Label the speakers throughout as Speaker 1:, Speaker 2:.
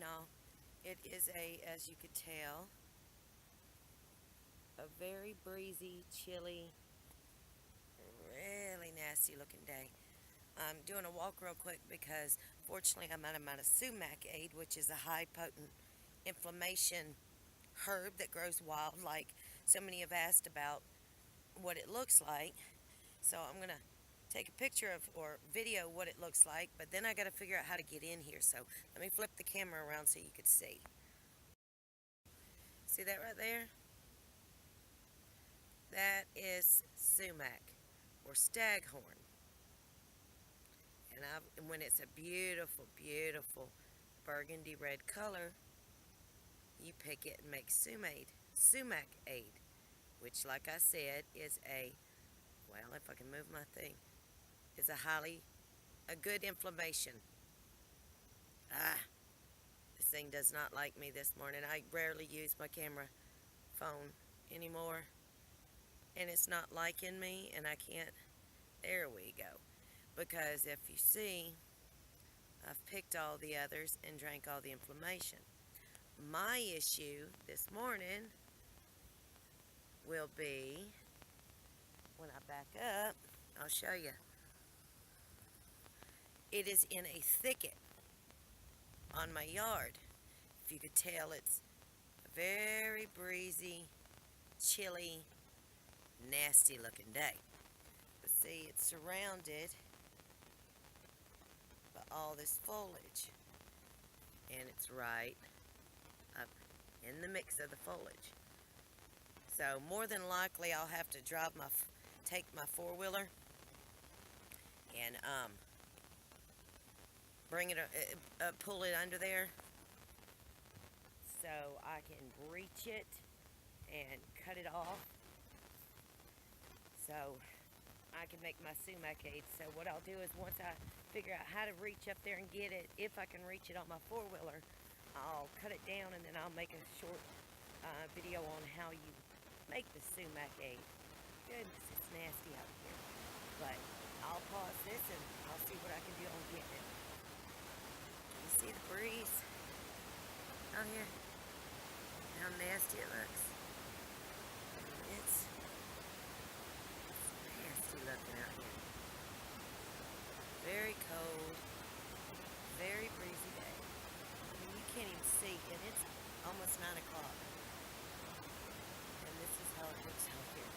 Speaker 1: all. It is as you could tell, a very breezy, chilly, really nasty looking day. I'm doing a walk real quick because fortunately I'm out of sumac aid, which is a high potent inflammation herb that grows wild, like so many have asked about what it looks like. So I'm gonna take a picture of or video what it looks like, but then I got to figure out how to get in here. So let me flip the camera around so you could see. See that right there? That is sumac or staghorn. And when it's a beautiful, beautiful burgundy red color, you pick it and make sumac aid, which, like I said, is well, if I can move my thing, is a good inflammation. Ah, this thing does not like me this morning. I rarely use my camera phone anymore, and it's not liking me, and I can't. There we go. Because if you see, I've picked all the others and drank all the inflammation. My issue this morning will be when I back up, I'll show you. It is in a thicket on my yard. If you could tell, it's a very breezy, chilly, nasty looking day. But see, it's surrounded by all this foliage, and it's right up in the mix of the foliage. So more than likely I'll have to take my four-wheeler and bring it pull it under there so I can reach it and cut it off so I can make my sumac aid. So what I'll do is once I figure out how to reach up there and get it, if I can reach it on my four-wheeler, I'll cut it down and then I'll make a short video on how you make the sumac aid. Goodness, it's nasty out here. But I'll pause this and I'll see what I can do on getting it. You see the breeze out here? How nasty it looks. It's nasty looking out here. Very cold, very breezy day. I mean, you can't even see, and it's almost 9 o'clock. And this is how it looks out here.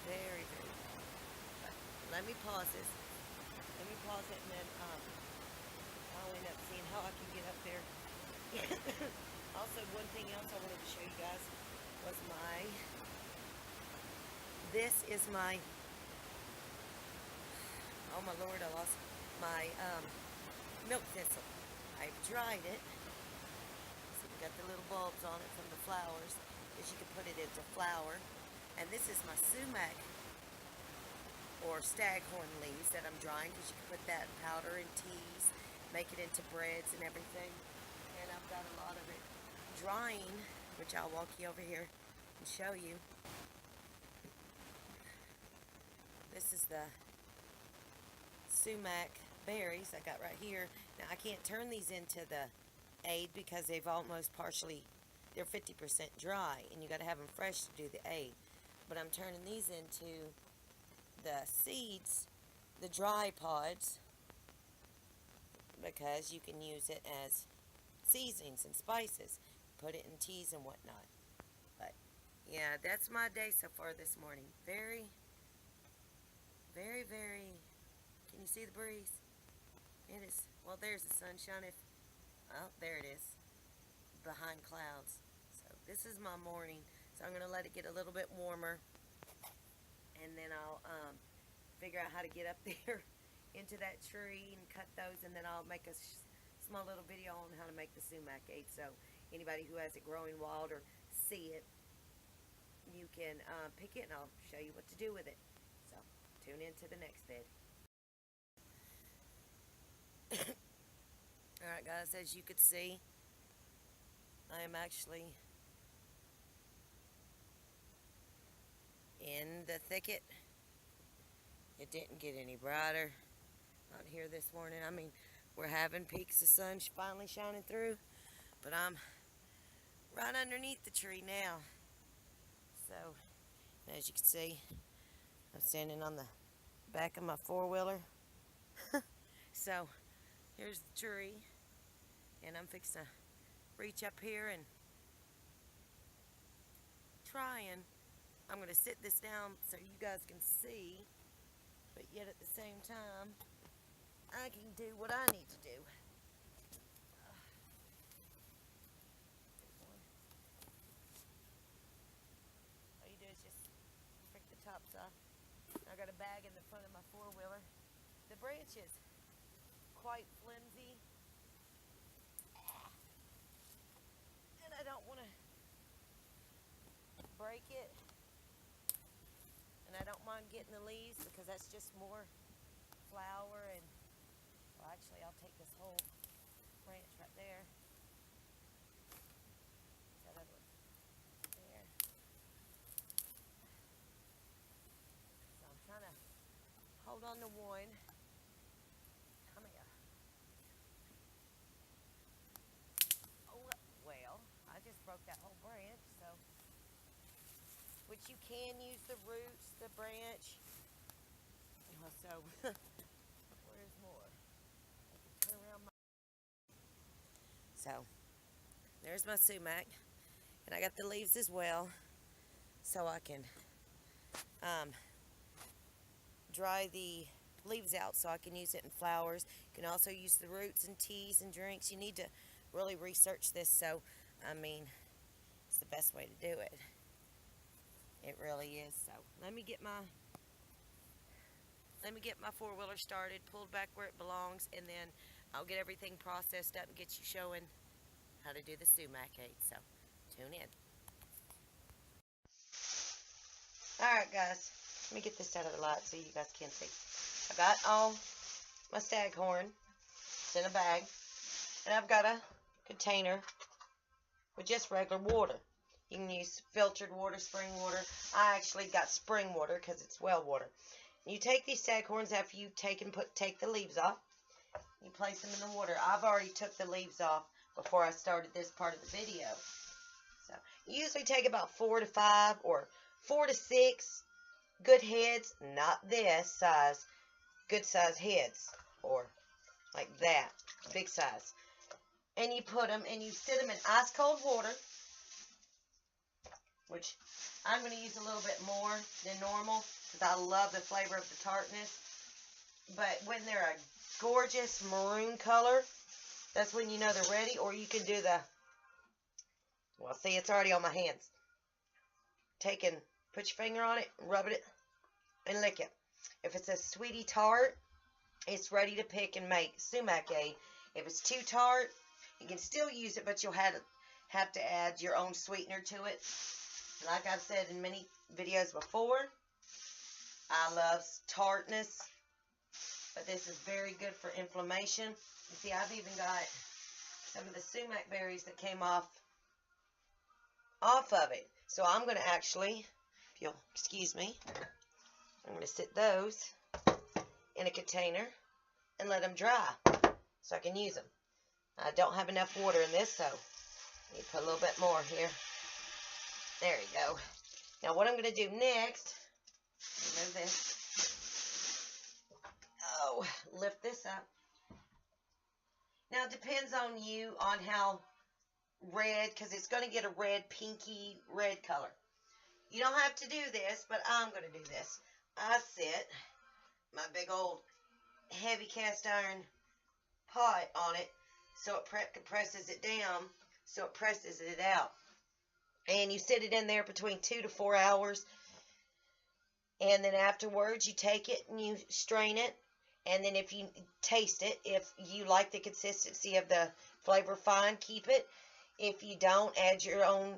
Speaker 1: Very, very cold. But let me pause this. Let me pause it, and then I'll end up seeing how I can get up there. Also, one thing else I wanted to show you guys was this is my, oh my Lord, I lost my milk thistle. I've dried it. So we got the little bulbs on it from the flowers, because you can put it into flour. And this is my sumac or staghorn leaves that I'm drying, because you can put that in powder in teas, make it into breads and everything. And I've got a lot of it drying, which I'll walk you over here and show you. This is the sumac berries I got right here. Now I can't turn these into the aid because they're 50% dry, and you got to have them fresh to do the aid. But I'm turning these into the seeds, the dry pods, because you can use it as seasonings and spices, put it in teas and whatnot. But yeah, that's my day so far this morning. Very, very, very, can you see the breeze? It is, well, there's the sunshine. Oh, there it is, behind clouds. So this is my morning. So I'm going to let it get a little bit warmer, and then I'll figure out how to get up there into that tree and cut those, and then I'll make a small little video on how to make the sumac aid. So anybody who has it growing wild or see it, you can pick it, and I'll show you what to do with it. So tune in to the next vid. Alright guys, as you could see, I am actually in the thicket. It didn't get any brighter out here this morning. I mean, We're having peaks of sun finally shining through, but I'm right underneath the tree now. So, as you can see, I'm standing on the back of my four-wheeler. So, here's the tree, and I'm fixing to reach up here and I'm going to sit this down so you guys can see, but yet at the same time, I can do what I need to do. All you do is just pick the tops off. I got a bag in the front of my four-wheeler. The branch is quite flimsy, and I don't want to break it. And I don't mind getting the leaves because that's just more flower. And well, actually I'll take this whole branch right there. That other one there. So I'm trying to hold on to one. Come here. Oh, well, I just broke that whole branch, so. Which you can use the roots, the branch. So, where's more? I can turn around my. So, there's my sumac. And I got the leaves as well. So I can dry the leaves out so I can use it in flowers. You can also use the roots in teas and drinks. You need to really research this. So, I mean, it's the best way to do it. It really is. So let me get my four-wheeler started, pulled back where it belongs, and then I'll get everything processed up and get you showing how to do the sumac aid. So tune in. Alright guys, let me get this out of the light so you guys can see. I got all my staghorn. It's in a bag. And I've got a container with just regular water. You can use filtered water, spring water. I actually got spring water because it's well water. You take these staghorns after you take the leaves off. You place them in the water. I've already took the leaves off before I started this part of the video. So you usually take about 4 to 5 or 4 to 6 good heads, not this size, good size heads or like that, big size. And you put them and you sit them in ice cold water, which I'm going to use a little bit more than normal because I love the flavor of the tartness. But when they're a gorgeous maroon color, that's when you know they're ready. Or you can do the, well, see, it's already on my hands. Put your finger on it, rub it, and lick it. If it's a sweetie tart, it's ready to pick and make sumac aid. If it's too tart, you can still use it, but you'll have to add your own sweetener to it. Like I've said in many videos before, I love tartness, but this is very good for inflammation. You see, I've even got some of the sumac berries that came off of it. So I'm going to actually, if you'll excuse me, I'm going to sit those in a container and let them dry so I can use them. I don't have enough water in this, so I need to put a little bit more here. There you go. Now what I'm going to do next, move this. Oh, lift this up. Now it depends on you on how red, because it's going to get a red, pinky red color. You don't have to do this, but I'm going to do this. I sit my big old heavy cast iron pot on it so it presses it down, so it presses it out. And you sit it in there between 2 to 4 hours. And then afterwards, you take it and you strain it. And then if you taste it, if you like the consistency of the flavor fine, keep it. If you don't, add your own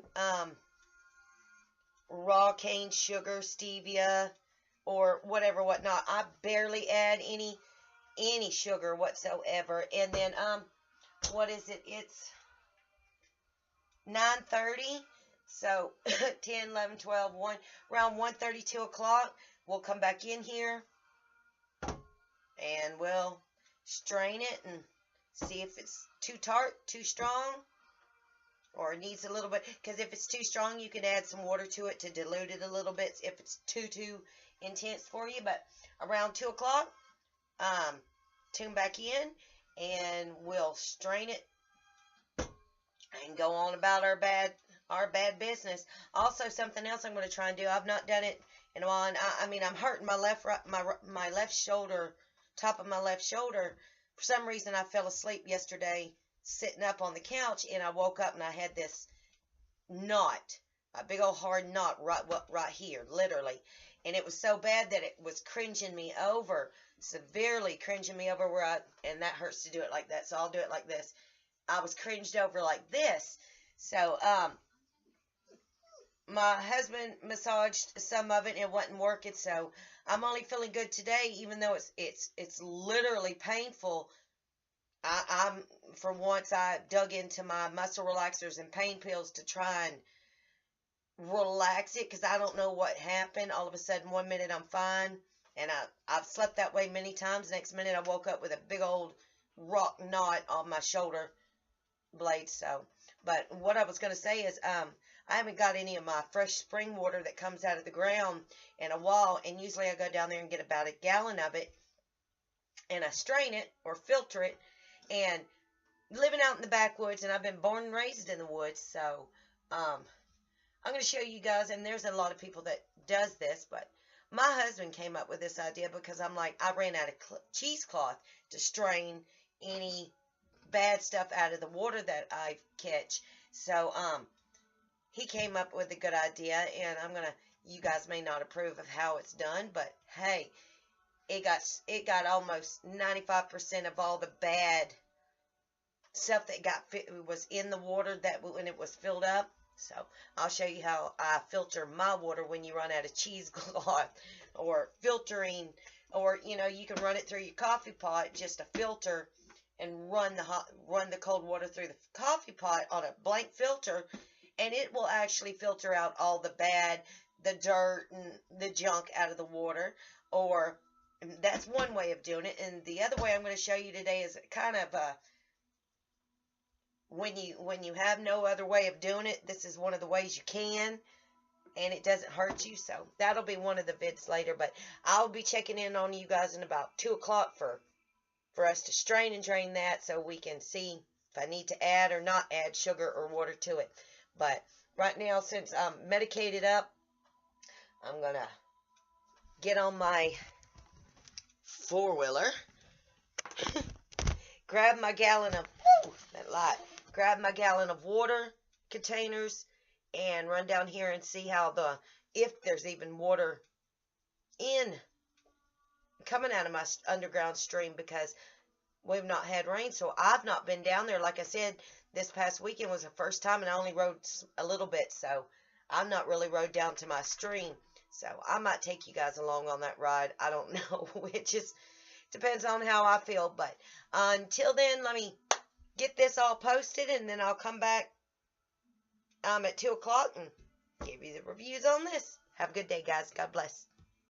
Speaker 1: raw cane sugar, stevia, or whatever, whatnot. I barely add any sugar whatsoever. And then, what is it? It's 9:30. So 10, 11, 12, 1, around 1:30, 2 o'clock, we'll come back in here and we'll strain it and See if it's too tart, too strong, or it needs a little bit. Because if it's too strong, you can add some water to it to dilute it a little bit if it's too intense for you. But around 2 o'clock, tune back in, and we'll strain it and go on about our bad business. Also, something else I'm going to try and do. I've not done it in a while. And I mean, I'm hurting my left shoulder, top of my left shoulder. For some reason, I fell asleep yesterday sitting up on the couch, and I woke up and I had this knot, a big old hard knot right here, literally. And it was so bad that it was cringing me over, severely cringing me over and that hurts to do it like that, so I'll do it like this. I was cringed over like this. So, my husband massaged some of it and it wasn't working, so I'm only feeling good today, even though it's literally painful. I'm for once I dug into my muscle relaxers and pain pills to try and relax it, because I don't know what happened. All of a sudden, one minute I'm fine, and I've slept that way many times. Next minute I woke up with a big old rock knot on my shoulder blade. So, but what I was going to say is, I haven't got any of my fresh spring water that comes out of the ground in a while, and usually I go down there and get about a gallon of it, and I strain it or filter it. And living out in the backwoods, and I've been born and raised in the woods, so I'm going to show you guys, and there's a lot of people that does this, but my husband came up with this idea because I'm like, I ran out of cheesecloth to strain any bad stuff out of the water that I catch. So he came up with a good idea, and you guys may not approve of how it's done, but hey, it got almost 95% of all the bad stuff that was in the water that when it was filled up. So I'll show you how I filter my water when you run out of cheesecloth, or filtering, or you can run it through your coffee pot, just a filter, and run the cold water through the coffee pot on a blank filter, and it will actually filter out all the bad, the dirt and the junk out of the water. Or that's one way of doing it. And the other way I'm going to show you today is kind of when you have no other way of doing it, this is one of the ways you can, and it doesn't hurt you. So that'll be one of the vids later, but I'll be checking in on you guys in about 2 o'clock for us to strain and drain that, so we can see if I need to add or not add sugar or water to it. But right now, since I'm medicated up, I'm going to get on my four-wheeler, grab my gallon of, grab my gallon of water containers, and run down here and see if there's even water coming out of my underground stream, because we've not had rain, so I've not been down there. Like I said, this past weekend was the first time, and I only rode a little bit, so I've not really rode down to my stream. So I might take you guys along on that ride. I don't know. It just depends on how I feel. But until then, let me get this all posted, and then I'll come back at 2 o'clock and give you the reviews on this. Have a good day, guys. God bless.